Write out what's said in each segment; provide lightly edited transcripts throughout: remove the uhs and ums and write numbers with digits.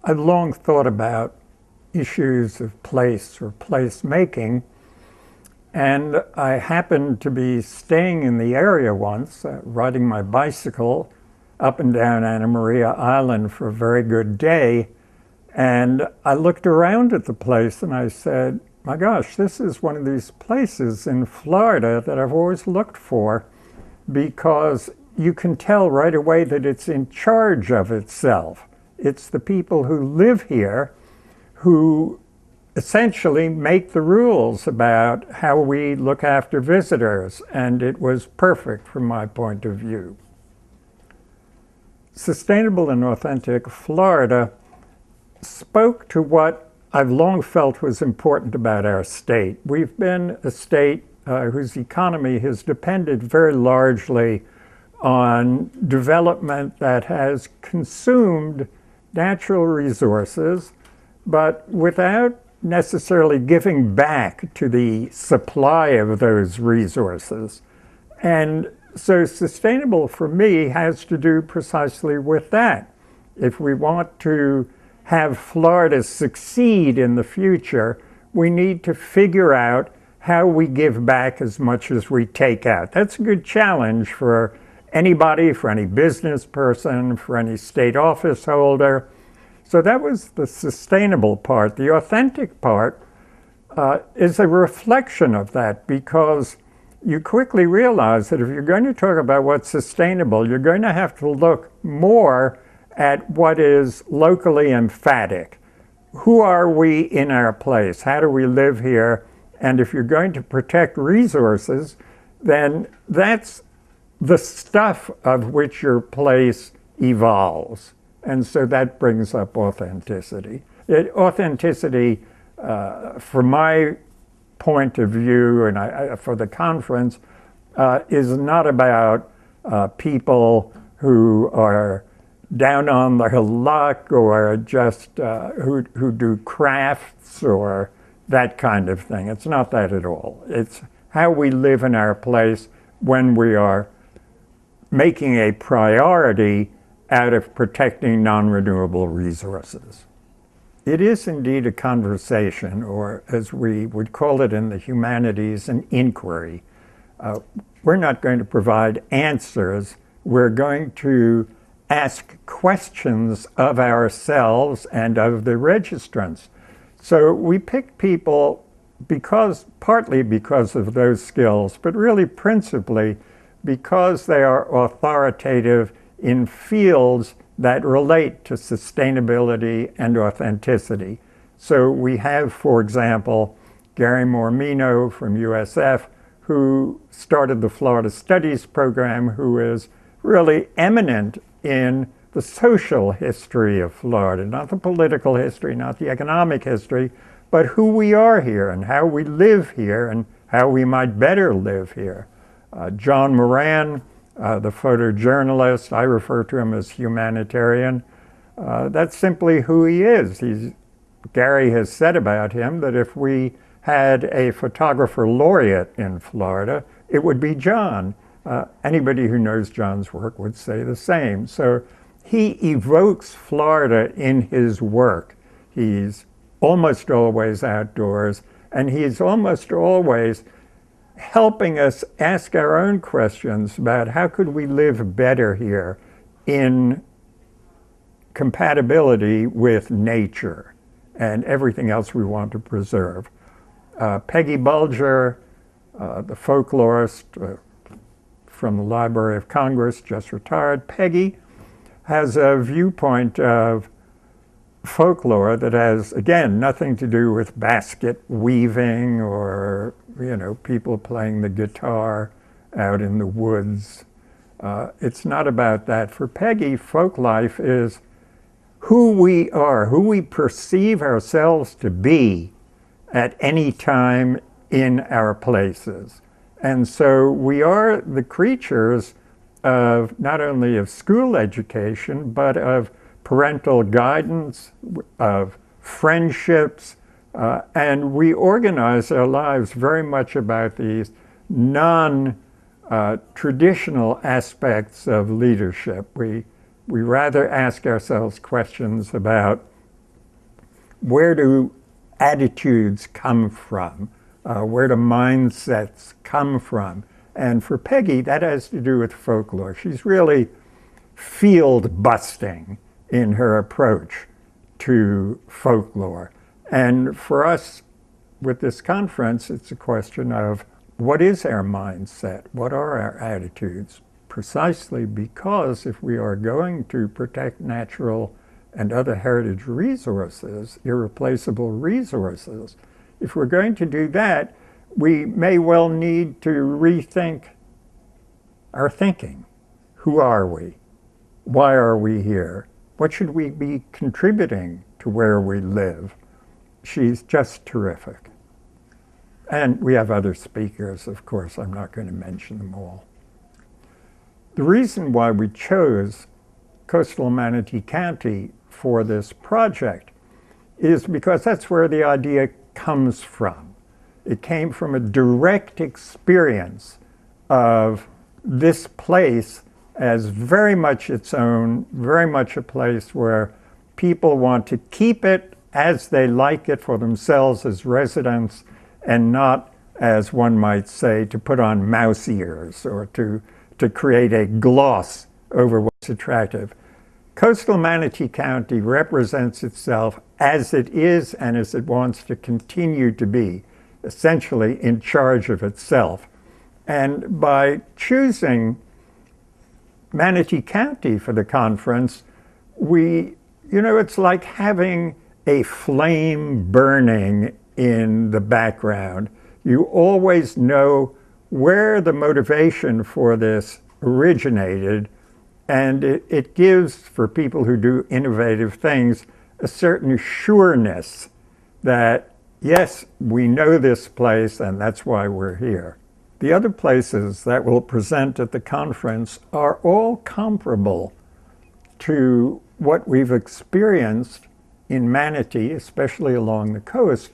I've long thought about issues of place or place making, and I happened to be staying in the area once, riding my bicycle up and down Anna Maria Island for a very good day, and I looked around at the place and I said, my gosh, this is one of these places in Florida that I've always looked for, because you can tell right away that it's in charge of itself. It's the people who live here who essentially make the rules about how we look after visitors, and it was perfect from my point of view. Sustainable and Authentic Florida spoke to what I've long felt was important about our state. We've been a state whose economy has depended very largely on development that has consumed natural resources, but without necessarily giving back to the supply of those resources. And so sustainable for me has to do precisely with that. If we want to have Florida succeed in the future, we need to figure out how we give back as much as we take out. That's a good challenge for anybody, for any business person, for any state office holder. So that was the sustainable part. The authentic part is a reflection of that, because you quickly realize that if you're going to talk about what's sustainable, you're going to have to look more at what is locally emphatic. Who are we in our place? How do we live here? And if you're going to protect resources, then that's the stuff of which your place evolves. And so that brings up authenticity. Authenticity, from my point of view, and for the conference, is not about people who are down on their luck or just who do crafts or that kind of thing. It's not that at all. It's how we live in our place when we are making a priority out of protecting non-renewable resources. It is indeed a conversation, or as we would call it in the humanities, an inquiry. We're not going to provide answers. We're going to ask questions of ourselves and of the registrants. So we pick people partly because of those skills, but really principally because they are authoritative in fields that relate to sustainability and authenticity. So we have, for example, Gary Mormino from USF, who started the Florida Studies program, who is really eminent in the social history of Florida, not the political history, not the economic history, but who we are here and how we live here and how we might better live here. John Moran, the photojournalist, I refer to him as humanitarian. That's simply who he is. Gary has said about him that if we had a photographer laureate in Florida, it would be John. Anybody who knows John's work would say the same. So he evokes Florida in his work. He's almost always outdoors, and he's almost always helping us ask our own questions about how could we live better here in compatibility with nature and everything else we want to preserve. Peggy Bulger, the folklorist from the Library of Congress, just retired. Peggy has a viewpoint of folklore that has, again, nothing to do with basket weaving or, people playing the guitar out in the woods. It's not about that. For Peggy, folk life is who we are, who we perceive ourselves to be at any time in our places. And so we are the creatures of not only of school education, but of parental guidance, of friendships, and we organize our lives very much about these non-traditional aspects of leadership. We rather ask ourselves questions about where do attitudes come from? Where do mindsets come from? And for Peggy, that has to do with folklore. She's really field busting in her approach to folklore. And for us, with this conference, it's a question of what is our mindset? What are our attitudes? Precisely because if we are going to protect natural and other heritage resources, irreplaceable resources, if we're going to do that, we may well need to rethink our thinking. Who are we? Why are we here? What should we be contributing to where we live? She's just terrific. And we have other speakers, of course. I'm not going to mention them all. The reason why we chose coastal Manatee County for this project is because that's where the idea comes from. It came from a direct experience of this place as very much its own, very much a place where people want to keep it as they like it for themselves as residents, and not, as one might say, to put on mouse ears or to create a gloss over what's attractive. Coastal Manatee County represents itself as it is and as it wants to continue to be, essentially in charge of itself. And by choosing Manatee County for the conference, it's like having a flame burning in the background. You always know where the motivation for this originated, and it gives, for people who do innovative things, a certain sureness that, yes, we know this place and that's why we're here. The other places that we'll present at the conference are all comparable to what we've experienced in Manatee, especially along the coast,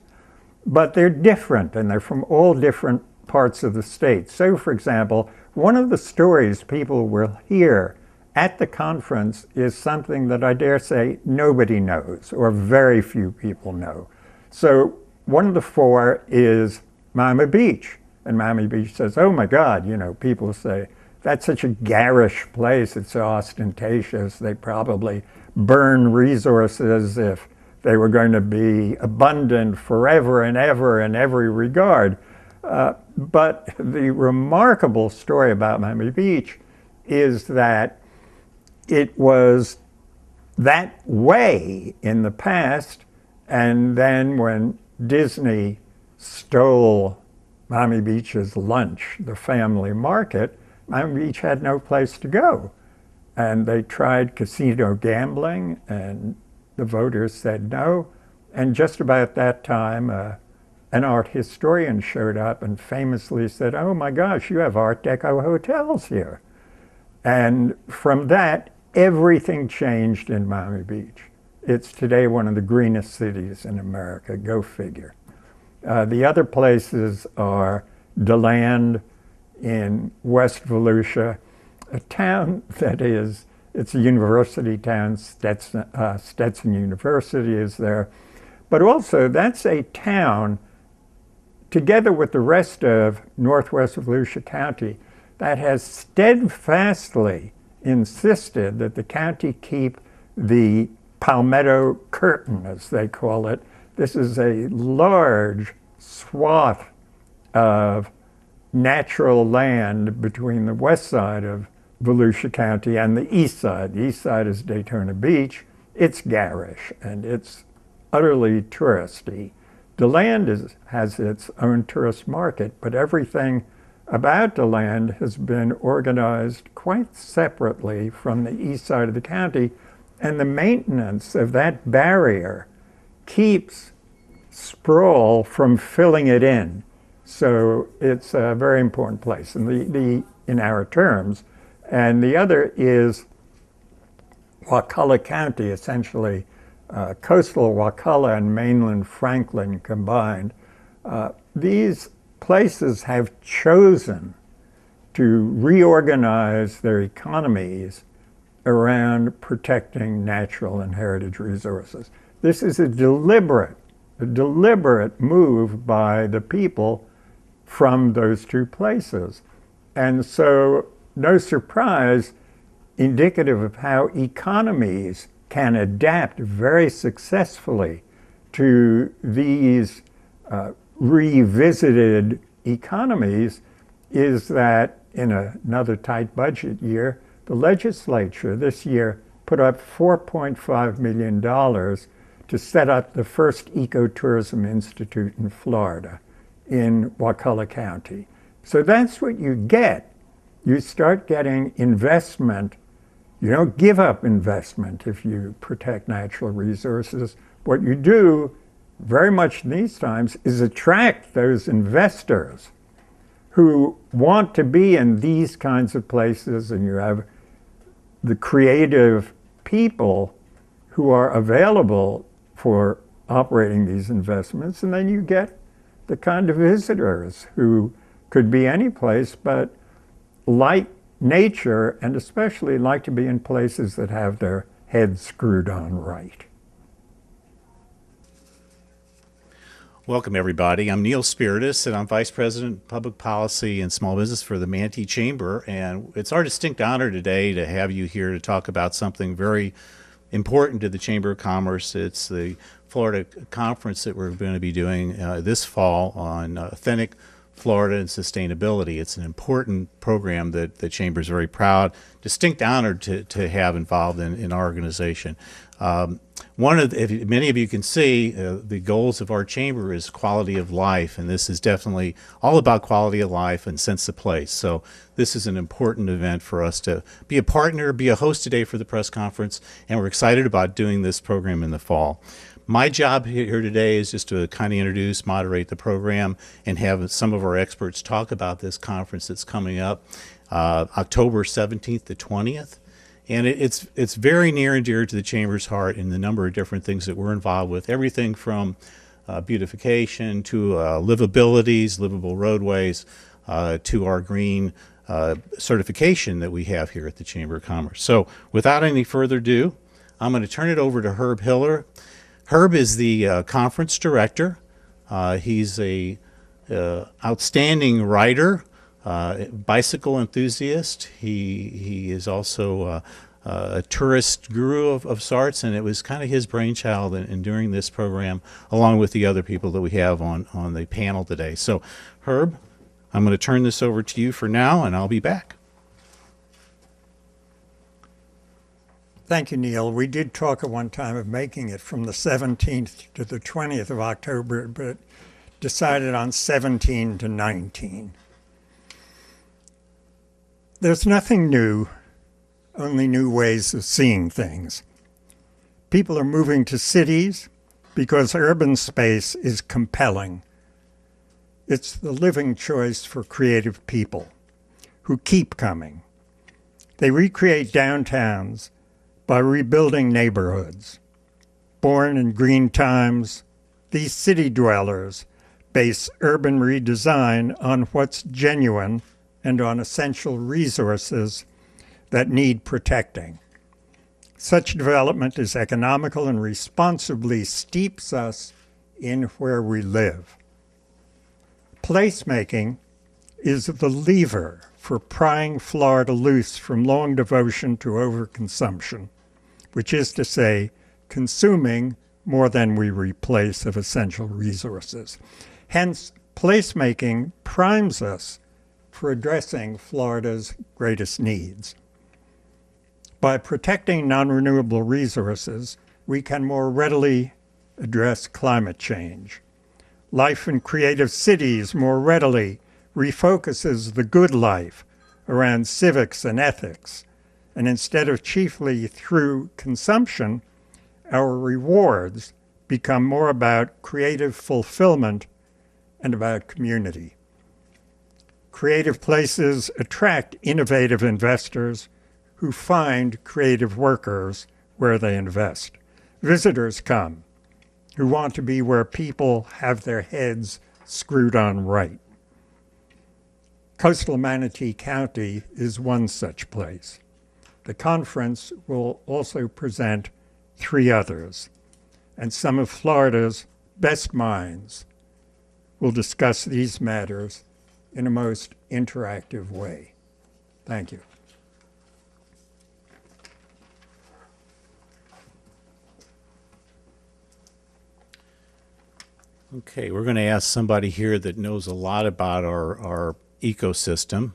but they're different, and they're from all different parts of the state. So, for example, one of the stories people will hear at the conference is something that I dare say nobody knows, or very few people know. So one of the four is Miami Beach. And Miami Beach says, oh my God, people say, that's such a garish place, it's so ostentatious, they probably burn resources if they were going to be abundant forever and ever in every regard. But the remarkable story about Miami Beach is that it was that way in the past, and then when Disney stole Miami Beach's lunch, the family market, Miami Beach had no place to go. And they tried casino gambling, and the voters said no. And just about that time, an art historian showed up and famously said, oh my gosh, you have Art Deco hotels here. And from that, everything changed in Miami Beach. It's today one of the greenest cities in America, go figure. The other places are DeLand in West Volusia, a town that it's a university town, Stetson University is there. But also that's a town, together with the rest of Northwest Volusia County, that has steadfastly insisted that the county keep the Palmetto Curtain, as they call it. This is a large swath of natural land between the west side of Volusia County and the east side. The east side is Daytona Beach. It's garish and it's utterly touristy. DeLand has its own tourist market, but everything about DeLand has been organized quite separately from the east side of the county, and the maintenance of that barrier keeps sprawl from filling it in. So it's a very important place in our terms. And the other is Wakulla County, essentially coastal Wakulla and mainland Franklin combined. These places have chosen to reorganize their economies around protecting natural and heritage resources. This is a deliberate move by the people from those two places. And so, no surprise, indicative of how economies can adapt very successfully to these revisited economies is that in another tight budget year, the legislature this year put up $4.5 million to set up the first Ecotourism Institute in Florida, in Wakulla County. So that's what you get. You start getting investment. You don't give up investment if you protect natural resources. What you do, very much in these times, is attract those investors who want to be in these kinds of places, and you have the creative people who are available for operating these investments, and then you get the kind of visitors who could be any place but like nature, and especially like to be in places that have their heads screwed on right. Welcome, everybody. I'm Neil Spiritus, and I'm Vice President of Public Policy and Small Business for the Manatee Chamber. And it's our distinct honor today to have you here to talk about something very important to the Chamber of Commerce. It's the Florida conference that we're going to be doing this fall on authentic Florida and sustainability. It's an important program that the Chamber is very proud, distinct honor to have involved in our organization. One of the, many of you can see, the goals of our chamber is quality of life, and this is definitely all about quality of life and sense of place. So this is an important event for us to be a partner, be a host today for the press conference, and we're excited about doing this program in the fall. My job here today is just to kind of introduce, moderate the program, and have some of our experts talk about this conference that's coming up October 17th to 20th. And it's very near and dear to the Chamber's heart in the number of different things that we're involved with, everything from beautification to livabilities, livable roadways, to our green certification that we have here at the Chamber of Commerce. So without any further ado, I'm going to turn it over to Herb Hiller. Herb is the conference director. He's a outstanding writer, bicycle enthusiast. He is also a tourist guru of sorts, and it was kind of his brainchild in doing this program, along with the other people that we have on the panel today. So, Herb, I'm going to turn this over to you for now, and I'll be back. Thank you, Neil. We did talk at one time of making it from the 17th to the 20th of October, but decided on 17 to 19. There's nothing new, only new ways of seeing things. People are moving to cities because urban space is compelling. It's the living choice for creative people who keep coming. They recreate downtowns by rebuilding neighborhoods. Born in green times, these city dwellers base urban redesign on what's genuine and on essential resources that need protecting. Such development is economical and responsibly steeps us in where we live. Placemaking is the lever for prying Florida loose from long devotion to overconsumption, which is to say, consuming more than we replace of essential resources. Hence, placemaking primes us for addressing Florida's greatest needs. By protecting non-renewable resources, we can more readily address climate change. Life in creative cities more readily refocuses the good life around civics and ethics, and instead of chiefly through consumption, our rewards become more about creative fulfillment and about community. Creative places attract innovative investors who find creative workers where they invest. Visitors come who want to be where people have their heads screwed on right. Coastal Manatee County is one such place. The conference will also present 3 others. and some of Florida's best minds will discuss these matters in a most interactive way. Thank you. Okay, we're going to ask somebody here that knows a lot about our ecosystem.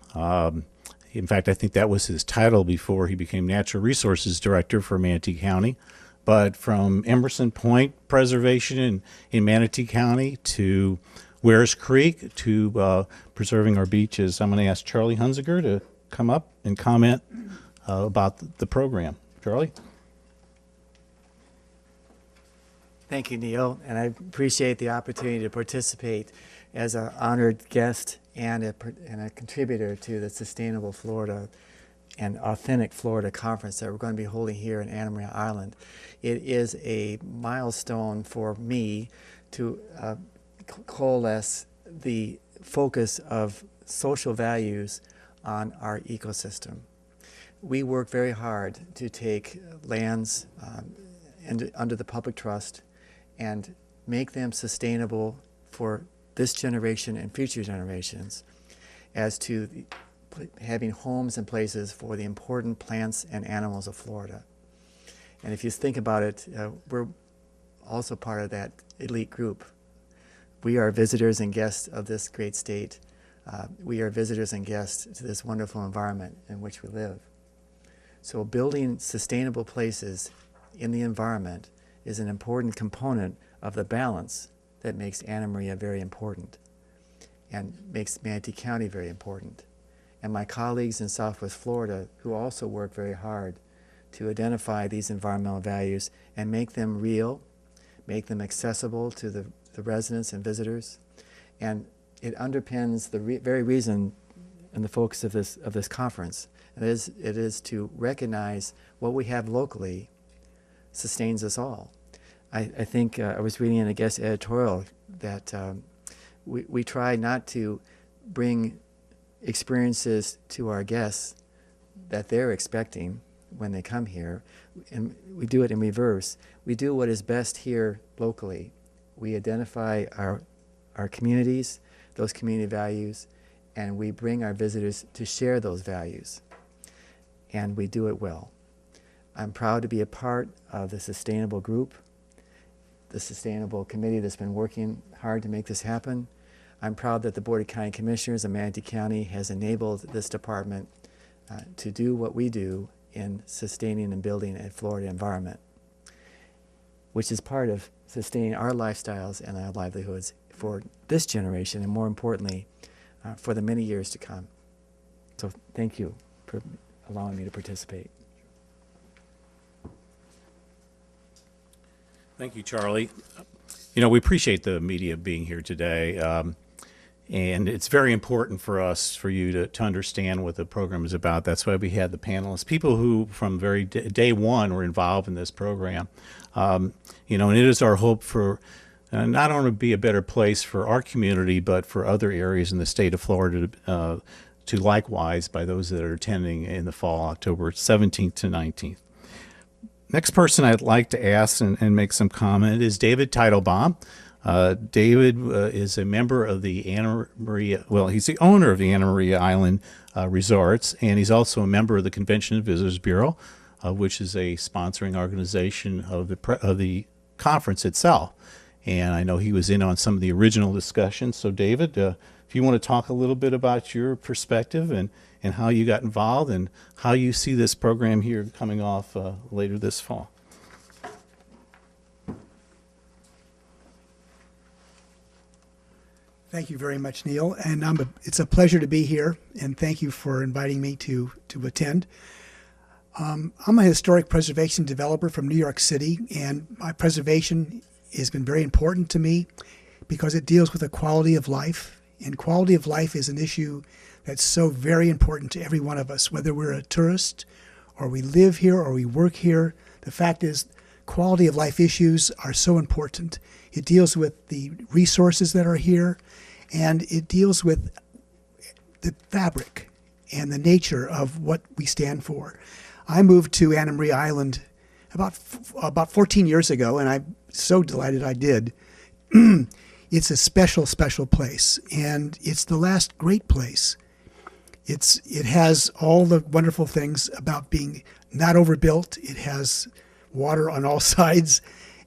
In fact, I think that was his title before he became Natural Resources Director for Manatee County. But from Emerson Point Preservation in Manatee County to Wares Creek to preserving our beaches, I'm going to ask Charlie Hunziker to come up and comment about the program. Charlie? Thank you, Neil, and I appreciate the opportunity to participate as an honored guest and a contributor to the Sustainable Florida and Authentic Florida Conference that we're going to be holding here in Anna Maria Island. It is a milestone for me to coalesce the focus of social values on our ecosystem. We work very hard to take lands under the public trust and make them sustainable for this generation and future generations, as to having homes and places for the important plants and animals of Florida. And if you think about it, we're also part of that elite group. We are visitors and guests of this great state. We are visitors and guests to this wonderful environment in which we live. So building sustainable places in the environment is an important component of the balance that makes Anna Maria very important and makes Manatee County very important. And my colleagues in Southwest Florida, who also work very hard to identify these environmental values and make them real, make them accessible to the residents and visitors. And it underpins the very reason and the focus of this conference. It is to recognize what we have locally sustains us all. I think I was reading in a guest editorial that we try not to bring experiences to our guests that they're expecting when they come here, and we do it in reverse. We do what is best here locally. We identify our communities, those community values, and we bring our visitors to share those values. And we do it well. I'm proud to be a part of the Sustainable Group, the Sustainable Committee that's been working hard to make this happen. I'm proud that the Board of County Commissioners of Manatee County has enabled this department to do what we do in sustaining and building a Florida environment, which is part of sustaining our lifestyles and our livelihoods for this generation, and more importantly, for the many years to come. So thank you for allowing me to participate. Thank you, Charlie. You know, we appreciate the media being here today. And it's very important for us, for you to understand what the program is about. That's why we had the panelists, people who from very day one were involved in this program. You know, and it is our hope for not only to be a better place for our community, but for other areas in the state of Florida to likewise by those that are attending in the fall, October 17th to 19th. Next person I'd like to ask and make some comment is David Teitelbaum. David is a member of the Anna Maria, well, he's the owner of the Anna Maria Island Resorts, and he's also a member of the Convention and Visitors Bureau, which is a sponsoring organization of the conference itself. And I know he was in on some of the original discussions. So David, if you want to talk a little bit about your perspective and how you got involved and how you see this program here coming off later this fall. Thank you very much, Neil. And it's a pleasure to be here, and thank you for inviting me to attend. I'm a historic preservation developer from New York City, and my preservation has been very important to me because it deals with the quality of life. And quality of life is an issue that's so very important to every one of us, whether we're a tourist or we live here or we work here. The fact is, quality of life issues are so important. It deals with the resources that are here, and it deals with the fabric and the nature of what we stand for. I moved to Anna Maria Island about 14 years ago, and I so delighted I did. It's a special, special place, and it's the last great place. It has all the wonderful things about being not overbuilt. It has water on all sides,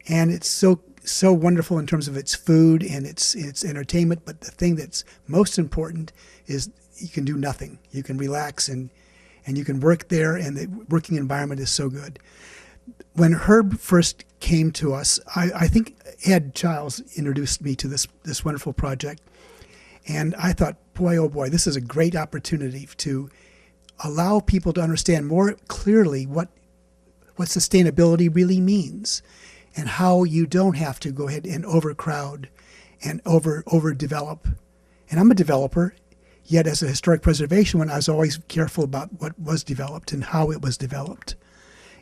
and it's so wonderful in terms of its food and its entertainment. But the thing that's most important is you can do nothing. You can relax and you can work there, and the working environment is so good. When Herb first came to us, I think Ed Childs introduced me to this wonderful project. And I thought, boy, oh boy, this is a great opportunity to allow people to understand more clearly what sustainability really means and how you don't have to go ahead and overcrowd and overdevelop. And I'm a developer, yet as a historic preservation one, I was always careful about what was developed and how it was developed.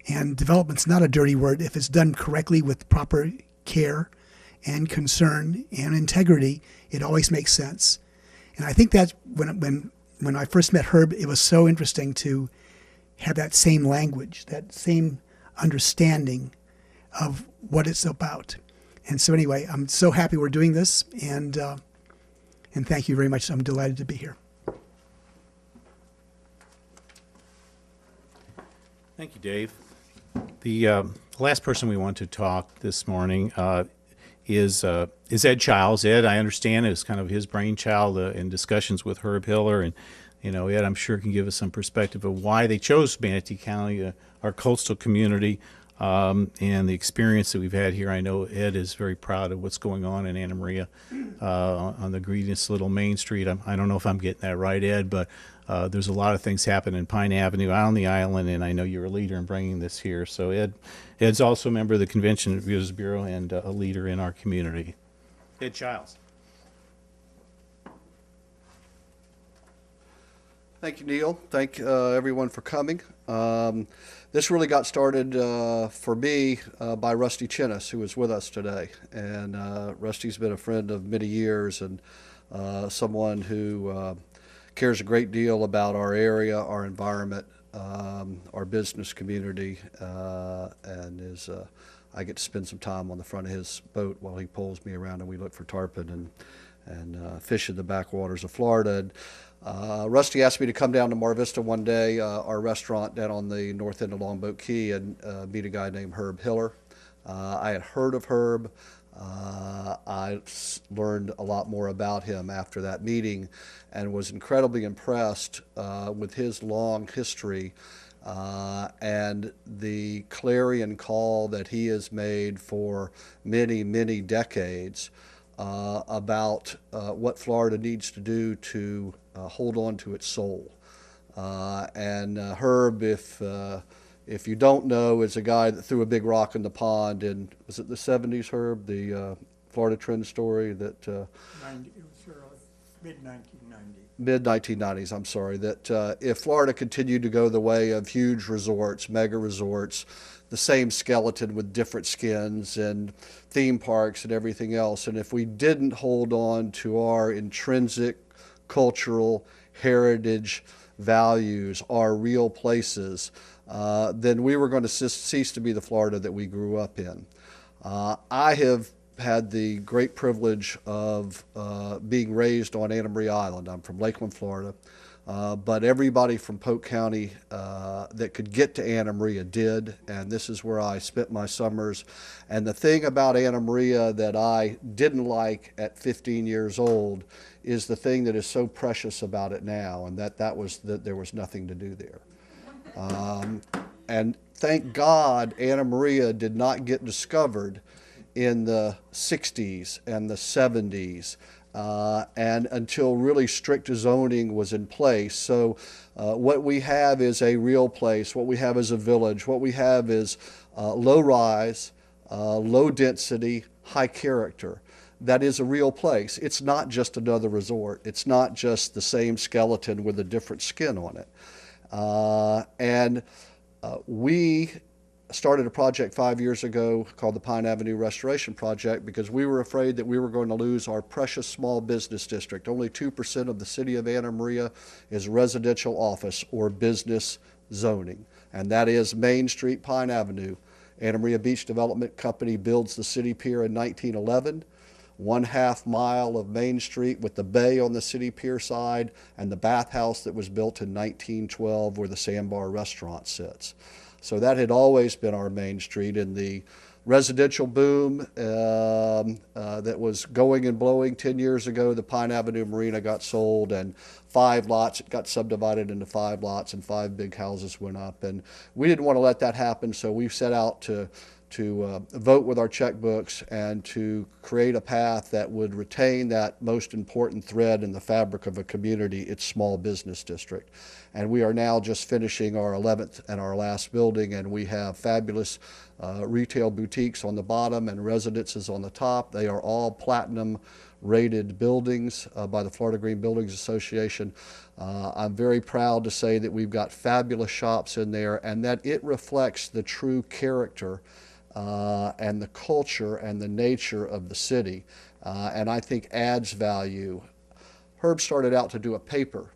And development's not a dirty word if it's done correctly with proper care and concern and integrity. It always makes sense. And I think that when I first met Herb, it was so interesting to have that same language, that same understanding of what it's about. And so anyway, I'm so happy we're doing this, and thank you very much. I'm delighted to be here. Thank you, Dave. The last person we want to talk this morning is Ed Childs. Ed, I understand, is kind of his brainchild in discussions with Herb Hiller, and Ed, I'm sure can give us some perspective of why they chose Manatee County, our coastal community, and the experience that we've had here. I know Ed is very proud of what's going on in Anna Maria on the greenest little Main Street. I don't know if I'm getting that right, Ed, but there's a lot of things happening in Pine Avenue out on the island, and I know you're a leader in bringing this here. So Ed's also a member of the Convention Visitors Bureau and a leader in our community. Ed Childs. Thank you, Neil. Thank everyone for coming. This really got started for me by Rusty Chinnis, who is with us today. And Rusty's been a friend of many years and someone who cares a great deal about our area, our environment, our business community, and I get to spend some time on the front of his boat while he pulls me around and we look for tarpon and fish in the backwaters of Florida. And Rusty asked me to come down to Mar Vista one day, our restaurant down on the north end of Longboat Key, and meet a guy named Herb Hiller. I had heard of Herb. I learned a lot more about him after that meeting and was incredibly impressed with his long history and the clarion call that he has made for many, many decades about what Florida needs to do to hold on to its soul. And Herb, if you don't know, is a guy that threw a big rock in the pond in, was it the 70s, Herb? The Florida Trend story that... It was mid-1990s. Mid-1990s, I'm sorry, that if Florida continued to go the way of huge resorts, mega resorts, the same skeleton with different skins and theme parks and everything else, and if we didn't hold on to our intrinsic cultural heritage values, our real places, then we were going to cease to be the Florida that we grew up in. I have had the great privilege of being raised on Anna Maria Island. I'm from Lakeland, Florida, but everybody from Polk County that could get to Anna Maria did, and this is where I spent my summers. And the thing about Anna Maria that I didn't like at 15 years old is the thing that is so precious about it now, and that was that there was nothing to do there. And thank God Anna Maria did not get discovered in the 60s and the 70s and until really strict zoning was in place. So what we have is a real place. What we have is a village. What we have is low rise, low density, high character. That is a real place. It's not just another resort. It's not just the same skeleton with a different skin on it. We started a project 5 years ago called the Pine Avenue Restoration Project because we were afraid that we were going to lose our precious small business district. Only 2% of the city of Anna Maria is residential office or business zoning, and that is Main Street, Pine Avenue, Anna Maria Beach Development Company builds the city pier in 1911. 1/2 mile of Main Street with the bay on the city pier side and the bathhouse that was built in 1912 where the Sandbar restaurant sits. So that had always been our Main Street. In the residential boom that was going and blowing 10 years ago, the Pine Avenue Marina got sold, and 5 lots, it got subdivided into 5 lots, and 5 big houses went up. And we didn't want to let that happen, so we set out to vote with our checkbooks and to create a path that would retain that most important thread in the fabric of a community, its small business district. And we are now just finishing our 11th and our last building, and we have fabulous retail boutiques on the bottom and residences on the top. They are all platinum rated buildings by the Florida Green Buildings Association. I'm very proud to say that we've got fabulous shops in there and that it reflects the true character and the culture and the nature of the city, and I think adds value. Herb started out to do a paper.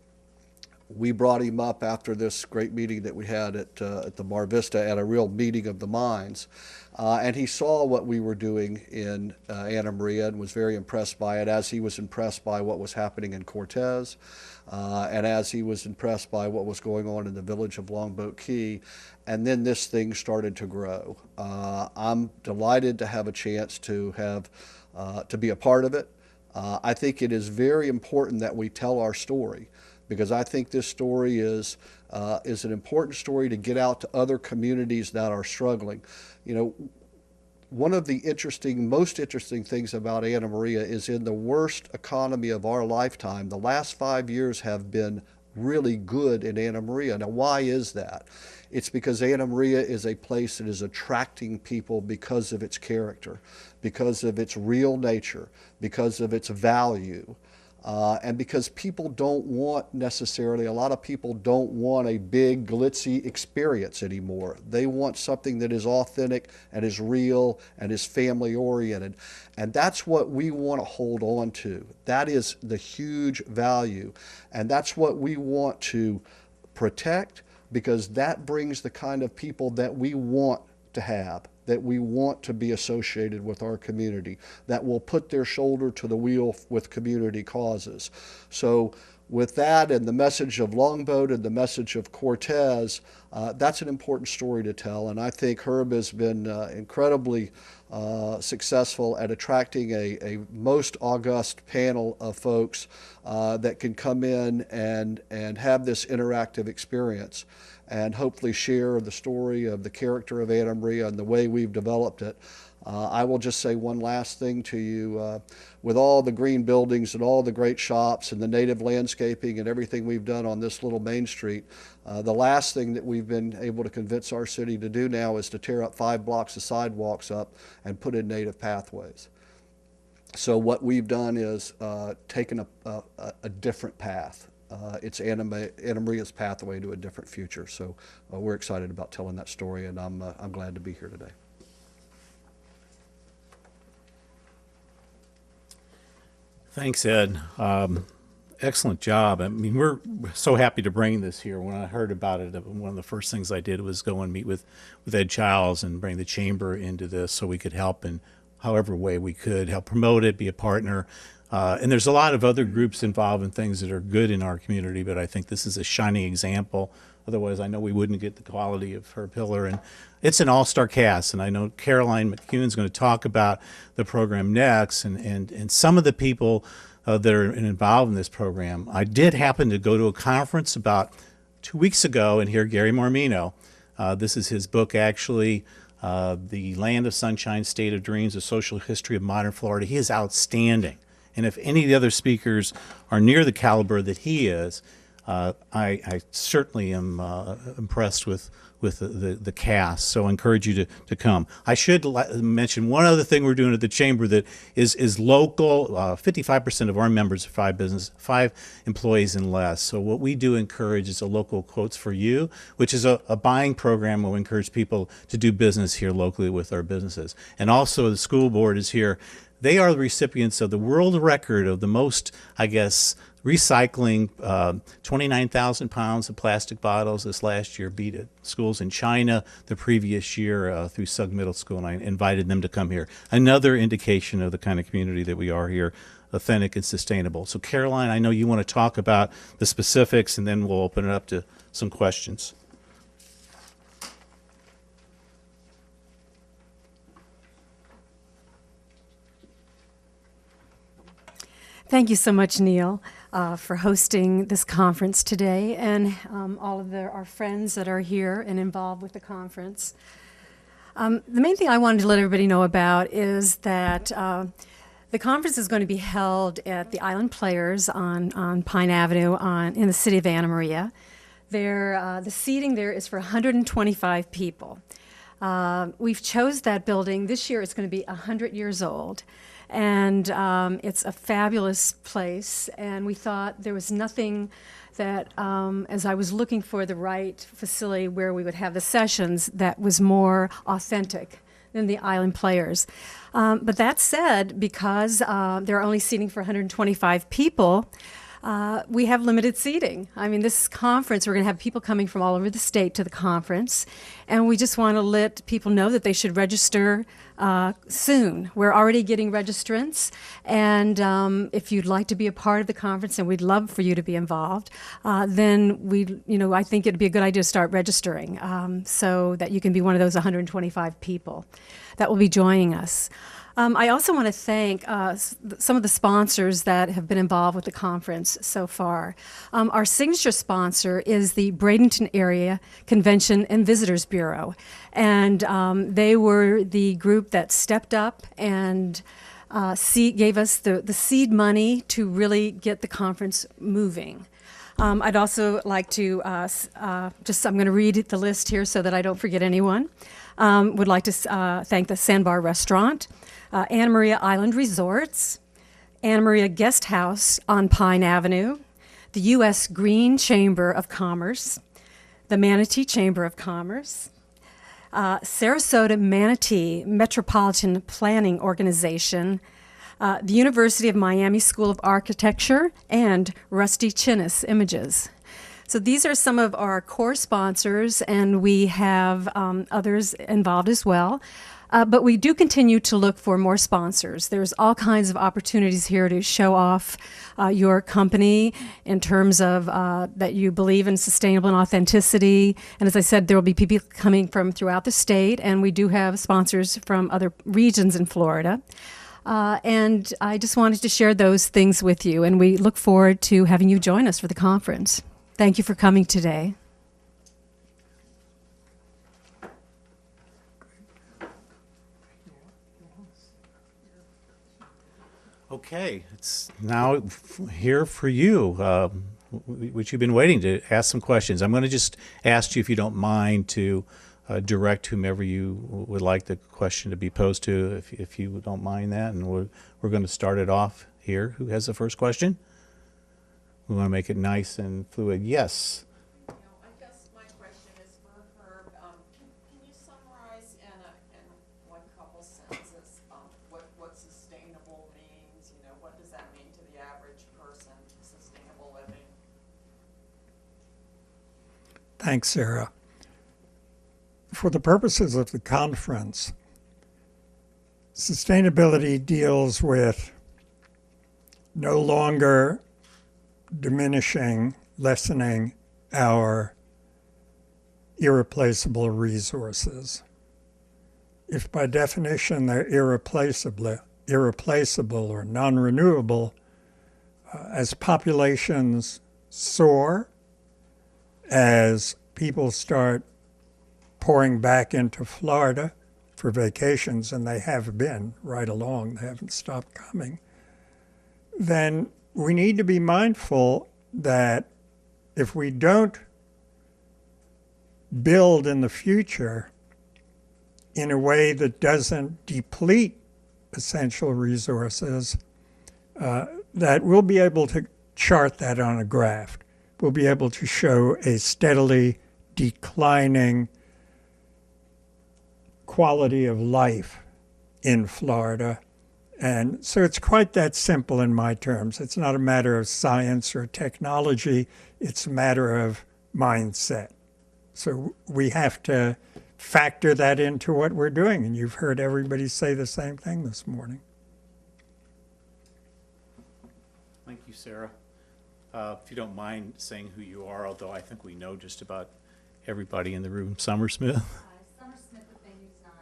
We brought him up after this great meeting that we had at the Mar Vista, at a real meeting of the minds, and he saw what we were doing in Anna Maria and was very impressed by it, as he was impressed by what was happening in Cortez, and as he was impressed by what was going on in the village of Longboat Key. And then this thing started to grow. I'm delighted to have a chance to be a part of it. I think it is very important that we tell our story, because I think this story is an important story to get out to other communities that are struggling. You know, one of the most interesting things about Anna Maria is, in the worst economy of our lifetime, the last 5 years have been really good in Anna Maria. Now, why is that? It's because Anna Maria is a place that is attracting people because of its character, because of its real nature, because of its value. And because people don't want necessarily, a lot of people don't want a big glitzy experience anymore. They want something that is authentic and is real and is family oriented. And that's what we want to hold on to. That is the huge value. And that's what we want to protect, because that brings the kind of people that we want to have, that we want to be associated with our community, that will put their shoulder to the wheel with community causes. So with that and the message of Longboat and the message of Cortez, that's an important story to tell. And I think Herb has been incredibly successful at attracting a most august panel of folks that can come in and have this interactive experience and hopefully share the story of the character of Anna Maria and the way we've developed it. I will just say one last thing to you. With all the green buildings and all the great shops and the native landscaping and everything we've done on this little Main Street, the last thing that we've been able to convince our city to do now is to tear up 5 blocks of sidewalks up and put in native pathways. So what we've done is taken a different path. It's Anna Maria's pathway to a different future. So we're excited about telling that story, and I'm glad to be here today. Thanks, Ed. Excellent job. I mean, we're so happy to bring this here. When I heard about it, one of the first things I did was go and meet with Ed Childs and bring the chamber into this so we could help in however way we could, help promote it, be a partner. And there's a lot of other groups involved in things that are good in our community, but I think this is a shining example. Otherwise, I know we wouldn't get the quality of Herb Hiller. And it's an all-star cast, and I know Caroline McCune's going to talk about the program next, and some of the people that are involved in this program. I did happen to go to a conference about 2 weeks ago and hear Gary Marmino. This is his book, actually, The Land of Sunshine, State of Dreams, A Social History of Modern Florida. He is outstanding. And if any of the other speakers are near the caliber that he is, I certainly am impressed with the cast, so I encourage you to come. I should mention one other thing we're doing at the Chamber that is local. 55% of our members are 5 employees and less. So what we do encourage is a local Quotes for You, which is a buying program where we encourage people to do business here locally with our businesses. And also the school board is here They are the recipients of the world record of the most, I guess, recycling 29,000 pounds of plastic bottles this last year, beat at schools in China the previous year through Sug Middle School, and I invited them to come here. Another indication of the kind of community that we are here, authentic and sustainable. So Caroline, I know you want to talk about the specifics, and then we'll open it up to some questions. Thank you so much, Neil, for hosting this conference today, and all of our friends that are here and involved with the conference. The main thing I wanted to let everybody know about is that the conference is going to be held at the Island Players on Pine Avenue in the city of Anna Maria. The seating there is for 125 people. We've chose that building. This year it's going to be 100 years old. And it's a fabulous place, and we thought there was nothing that, as I was looking for the right facility where we would have the sessions, that was more authentic than the Island Players. But that said, because they're only seating for 125 people, we have limited seating. I mean, this conference, we're going to have people coming from all over the state to the conference, and we just want to let people know that they should register soon. We're already getting registrants, and if you'd like to be a part of the conference, and we'd love for you to be involved, then I think it'd be a good idea to start registering so that you can be one of those 125 people that will be joining us. I also want to thank some of the sponsors that have been involved with the conference so far. Our signature sponsor is the Bradenton Area Convention and Visitors Bureau, and they were the group that stepped up and gave us the seed money to really get the conference moving. I'd also like to I'm going to read the list here so that I don't forget anyone. Would like to thank the Sandbar Restaurant, Anna Maria Island Resorts, Anna Maria Guest House on Pine Avenue, the U.S. Green Chamber of Commerce, the Manatee Chamber of Commerce, Sarasota Manatee Metropolitan Planning Organization, the University of Miami School of Architecture, and Rusty Chinnis Images. So these are some of our core sponsors, and we have others involved as well. But we do continue to look for more sponsors. There's all kinds of opportunities here to show off your company in terms of that you believe in sustainable and authenticity. And as I said, there will be people coming from throughout the state, and we do have sponsors from other regions in Florida. And I just wanted to share those things with you, and we look forward to having you join us for the conference. Thank you for coming today. Okay, it's now here for you, which you've been waiting to ask some questions. I'm going to just ask you, if you don't mind, to direct whomever you would like the question to be posed to, if you don't mind that. And we're going to start it off here. Who has the first question? We want to make it nice and fluid. Yes. I guess my question is for Herb. Can you summarize in one couple sentences what sustainable means? What does that mean to the average person, sustainable living? Thanks, Sarah. For the purposes of the conference, sustainability deals with no longer diminishing, lessening our irreplaceable resources. If by definition they're irreplaceable or non-renewable, as populations soar, as people start pouring back into Florida for vacations, and they have been right along, they haven't stopped coming, then we need to be mindful that if we don't build in the future in a way that doesn't deplete essential resources, that we'll be able to chart that on a graph. We'll be able to show a steadily declining quality of life in Florida And so it's quite that simple in my terms. It's not a matter of science or technology, it's a matter of mindset. So we have to factor that into what we're doing. And you've heard everybody say the same thing this morning. Thank you, Sarah. If you don't mind saying who you are, although I think we know just about everybody in the room. Summer Smith. Summer Smith with Bay News 9.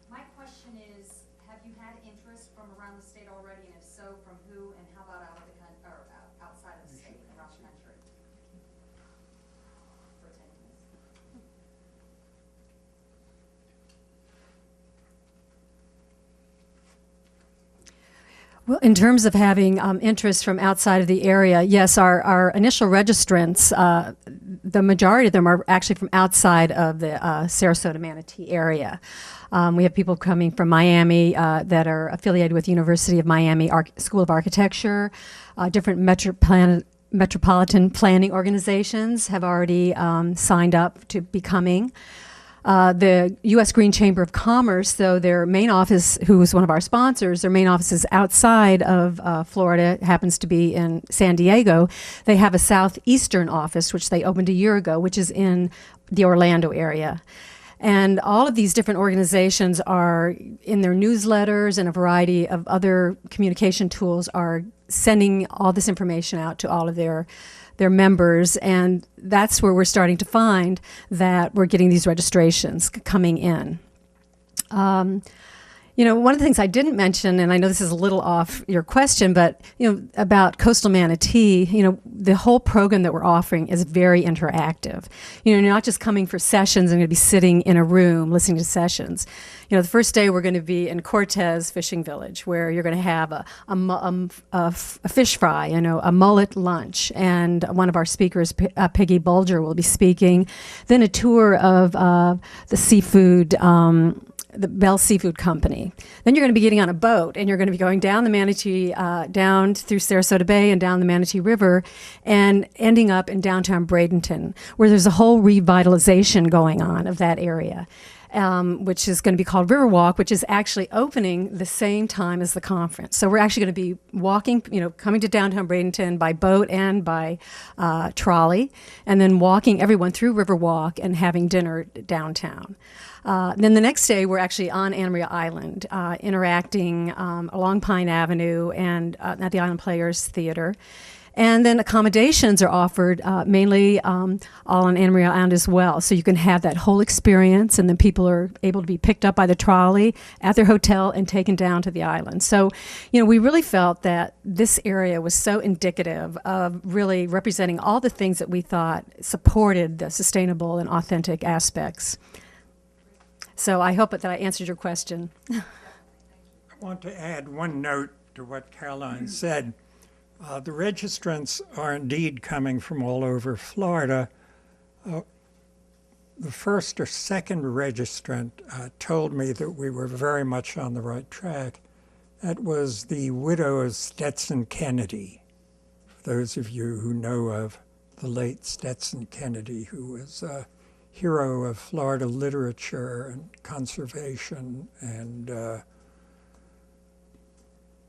My question is, have you had interest from around the state already, and if so, from who, and how about out of the or outside of the state, around the country? For attending this. Well, in terms of having interest from outside of the area, yes, our initial registrants, the majority of them are actually from outside of the Sarasota-Manatee area. We have people coming from Miami that are affiliated with University of Miami School of Architecture. Different metropolitan planning organizations have already signed up to be coming. The U.S. Green Chamber of Commerce, though their main office, who is one of our sponsors, their main office is outside of Florida, happens to be in San Diego. They have a southeastern office, which they opened a year ago, which is in the Orlando area. And all of these different organizations are, in their newsletters and a variety of other communication tools, are sending all this information out to all of their members, and that's where we're starting to find that we're getting these registrations coming in. One of the things I didn't mention, and I know this is a little off your question, but about Coastal Manatee, the whole program that we're offering is very interactive. You're not just coming for sessions and going to be sitting in a room listening to sessions. The first day we're going to be in Cortez Fishing Village, where you're going to have a fish fry, a mullet lunch, and one of our speakers, Peggy Bulger, will be speaking. Then a tour of the seafood. The Bell Seafood Company. Then you're going to be getting on a boat, and you're going to be going down the Manatee, down through Sarasota Bay and down the Manatee River, and ending up in downtown Bradenton, where there's a whole revitalization going on of that area, which is going to be called Riverwalk, which is actually opening the same time as the conference. So we're actually going to be walking, coming to downtown Bradenton by boat and by trolley, and then walking everyone through Riverwalk and having dinner downtown. Then the next day, we're actually on Anna Maria Island, interacting along Pine Avenue and at the Island Players Theater. And then accommodations are offered mainly all on Anna Maria Island as well. So you can have that whole experience, and then people are able to be picked up by the trolley at their hotel and taken down to the island. So, we really felt that this area was so indicative of really representing all the things that we thought supported the sustainable and authentic aspects. So I hope that I answered your question. I want to add one note to what Caroline said. The registrants are indeed coming from all over Florida. The first or second registrant told me that we were very much on the right track. That was the widow of Stetson Kennedy. For those of you who know of the late Stetson Kennedy, who was a hero of Florida literature and conservation and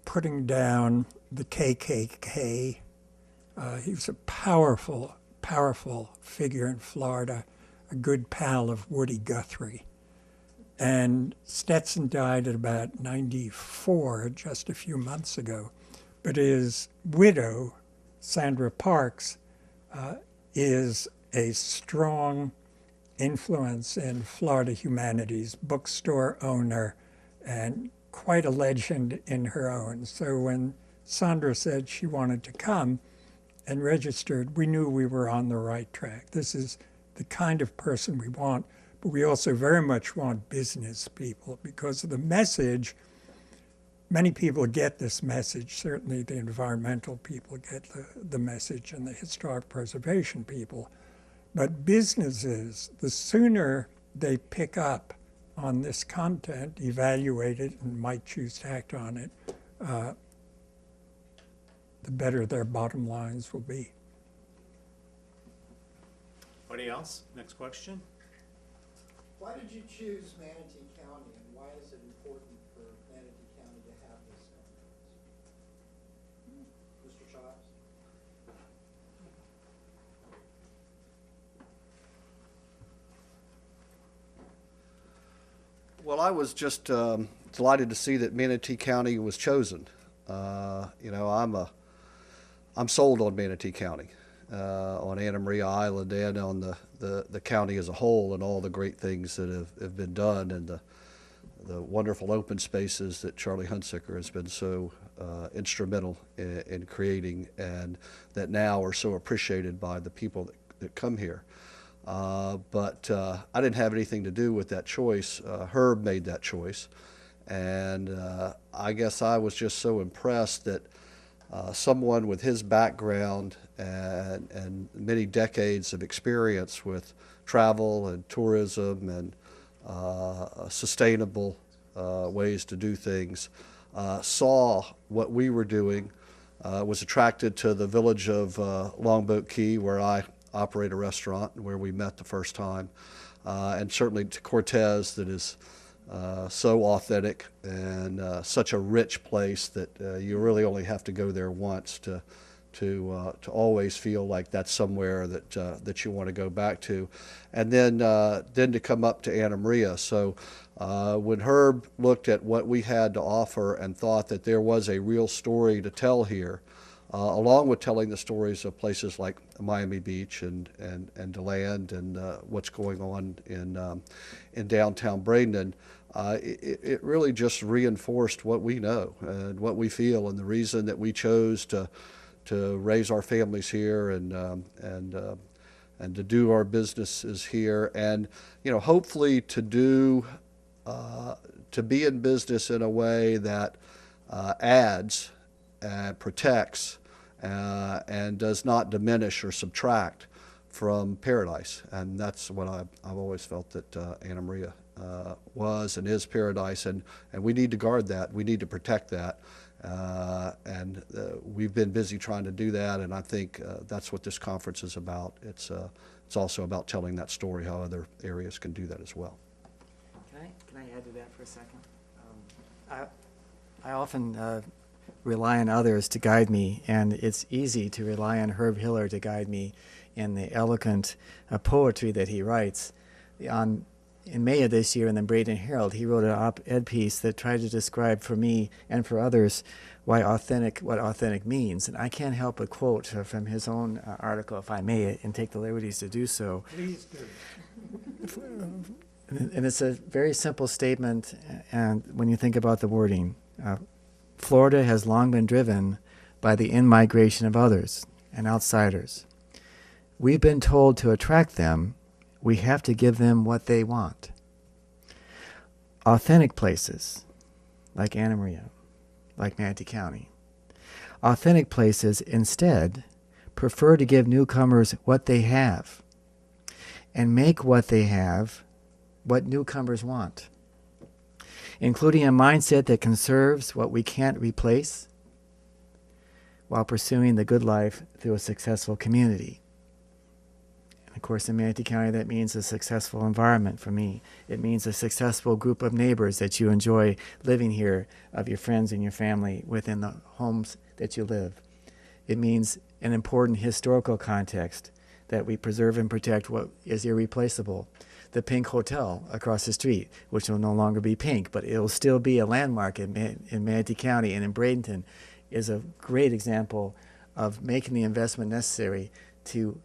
putting down the KKK. He was a powerful, powerful figure in Florida, a good pal of Woody Guthrie. And Stetson died at about 94, just a few months ago. But his widow, Sandra Parks, is a strong influence in Florida humanities, bookstore owner, and quite a legend in her own. So when Sandra said she wanted to come and registered, we knew we were on the right track. This is the kind of person we want, but we also very much want business people because of the message. Many people get this message. Certainly the environmental people get the message, and the historic preservation people. But businesses, the sooner they pick up on this content, evaluate it, and might choose to act on it, the better their bottom lines will be. Anybody else? Next question. Why did you choose Manatee County, and why is it important for Manatee County Well, I was just delighted to see that Manatee County was chosen. I'm sold on Manatee County, on Anna Maria Island, and on the county as a whole, and all the great things that have been done, and the wonderful open spaces that Charlie Hunsaker has been so instrumental in creating, and that now are so appreciated by the people that come here. But I didn't have anything to do with that choice. Herb made that choice. And I guess I was just so impressed that someone with his background and many decades of experience with travel and tourism and sustainable ways to do things saw what we were doing, was attracted to the village of Longboat Key, where I operate a restaurant and where we met the first time, and certainly to Cortez, that is so authentic and such a rich place that you really only have to go there once to always feel like that's somewhere that you want to go back to, and then to come up to Anna Maria. So when Herb looked at what we had to offer and thought that there was a real story to tell here, along with telling the stories of places like Miami Beach and DeLand and what's going on in downtown Bradenton, it really just reinforced what we know and what we feel, and the reason that we chose to raise our families here and to do our businesses here, and hopefully to be in business in a way that adds and protects and does not diminish or subtract from paradise. And that's what I've always felt that Anna Maria was and is paradise, and we need to guard that. We need to protect that. And we've been busy trying to do that, and I think that's what this conference is about. It's also about telling that story, how other areas can do that as well. Can I add to that for a second? I often rely on others to guide me, and it's easy to rely on Herb Hiller to guide me in the eloquent poetry that he writes. In May of this year in the Bradenton Herald, he wrote an op-ed piece that tried to describe for me and for others what authentic means. And I can't help but quote from his own article, if I may, and take the liberties to do so. Please do. And it's a very simple statement, and when you think about the wording, Florida has long been driven by the in-migration of others and outsiders. We've been told to attract them, we have to give them what they want. Authentic places, like Anna Maria, like Manatee County. Authentic places, instead, prefer to give newcomers what they have and make what they have what newcomers want, including a mindset that conserves what we can't replace while pursuing the good life through a successful community. And of course, in Manatee County, that means a successful environment for me. It means a successful group of neighbors that you enjoy living here, of your friends and your family within the homes that you live. It means an important historical context, that we preserve and protect what is irreplaceable. The Pink Hotel across the street, which will no longer be pink, but it will still be a landmark in Manatee County and in Bradenton, is a great example of making the investment necessary to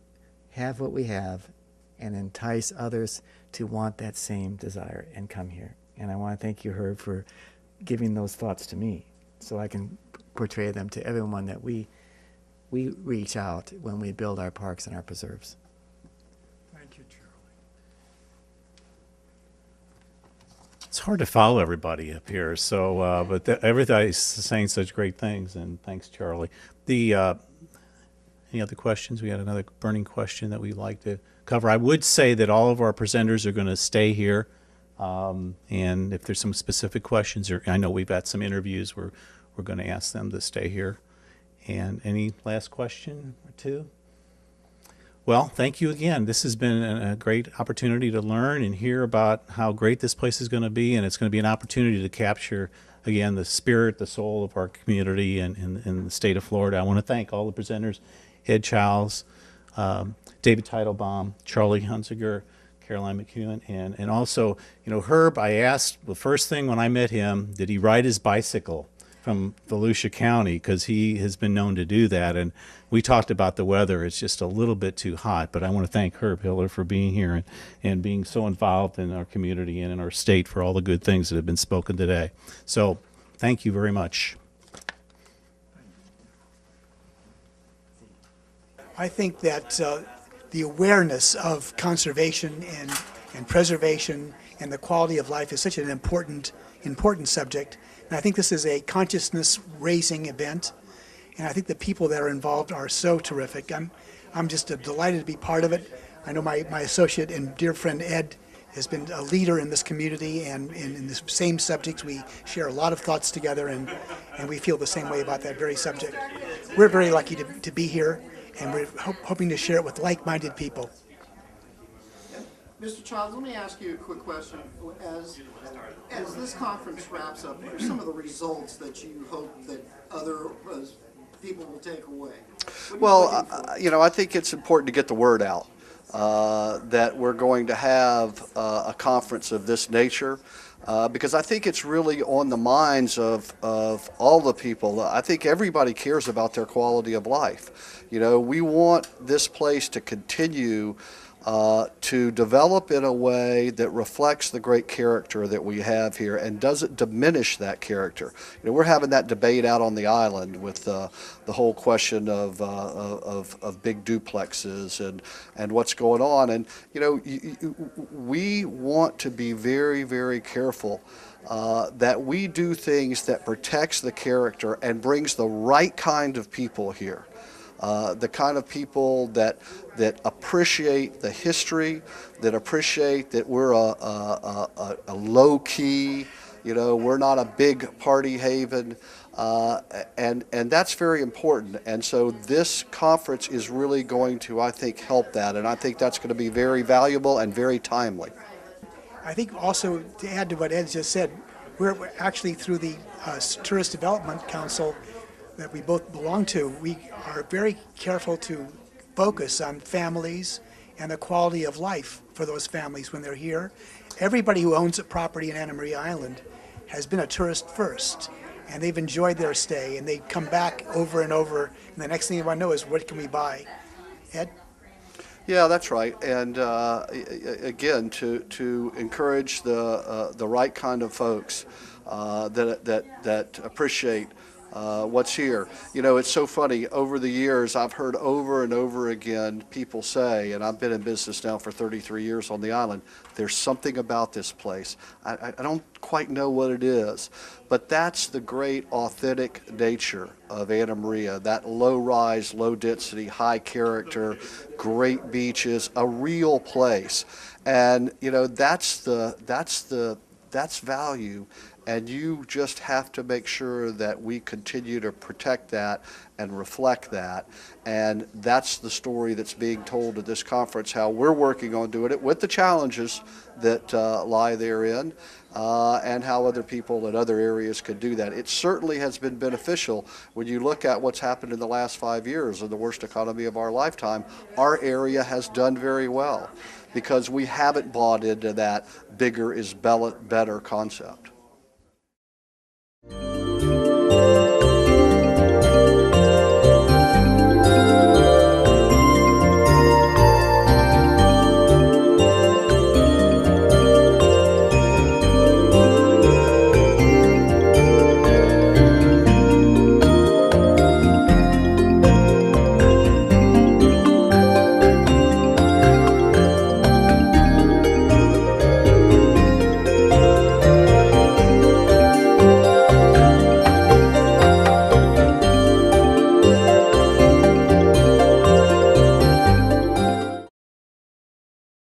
have what we have and entice others to want that same desire and come here. And I want to thank you, Herb, for giving those thoughts to me so I can portray them to everyone that we reach out when we build our parks and our preserves. Thank you, Charlie. It's hard to follow everybody up here. So, but everybody's saying such great things, and thanks, Charlie. Any other questions? We had another burning question that we'd like to cover. I would say that all of our presenters are going to stay here, and if there's some specific questions, or I know we've got some interviews, we're going to ask them to stay here. And any last question or two? Well, thank you again. This has been a great opportunity to learn and hear about how great this place is going to be, and it's going to be an opportunity to capture, again, the spirit, the soul of our community in the state of Florida. I want to thank all the presenters, Ed Childs, David Teitelbaum, Charlie Hunsaker, Caroline McEwen, and also, Herb, I asked the first thing when I met him, did he ride his bicycle from Volusia County? Because he has been known to do that, and we talked about the weather. It's just a little bit too hot, but I want to thank Herb Hiller for being here and being so involved in our community and in our state for all the good things that have been spoken today. So thank you very much. I think that the awareness of conservation and preservation and the quality of life is such an important subject. And I think this is a consciousness-raising event. And I think the people that are involved are so terrific. I'm just delighted to be part of it. I know my associate and dear friend Ed has been a leader in this community, and in the same subjects we share a lot of thoughts together, and we feel the same way about that very subject. We're very lucky to be here, and we're hoping to share it with like-minded people. Mr. Childs, let me ask you a quick question. As this conference wraps up, what are some of the results that you hope that other people will take away? Well, I think it's important to get the word out that we're going to have a conference of this nature. Because I think it's really on the minds of all the people. I think everybody cares about their quality of life. We want this place to continue to develop in a way that reflects the great character that we have here and doesn't diminish that character. We're having that debate out on the island with the whole question of big duplexes and what's going on. And we want to be very, very careful that we do things that protects the character and brings the right kind of people here. The kind of people that appreciate the history, that appreciate that we're a low key, we're not a big party haven, and that's very important. And so this conference is really going to, I think, help that, and I think that's going to be very valuable and very timely. I think also, to add to what Ed just said, we're actually through the Tourist Development Council that we both belong to, we are very careful to focus on families and the quality of life for those families when they're here. Everybody who owns a property in Anna Maria Island has been a tourist first, and they've enjoyed their stay, and they come back over and over, and the next thing you want to know is, what can we buy? Ed? Yeah, that's right. And again, to encourage the right kind of folks that appreciate what's here. It's so funny. Over the years, I've heard over and over again people say, and I've been in business now for 33 years on the island, there's something about this place. I don't quite know what it is, but that's the great authentic nature of Anna Maria, that low-rise, low-density, high character, great beaches, a real place. And, that's value. And you just have to make sure that we continue to protect that and reflect that. And that's the story that's being told at this conference, how we're working on doing it with the challenges that lie therein, and how other people in other areas could do that. It certainly has been beneficial when you look at what's happened in the last 5 years in the worst economy of our lifetime. Our area has done very well because we haven't bought into that bigger is better concept.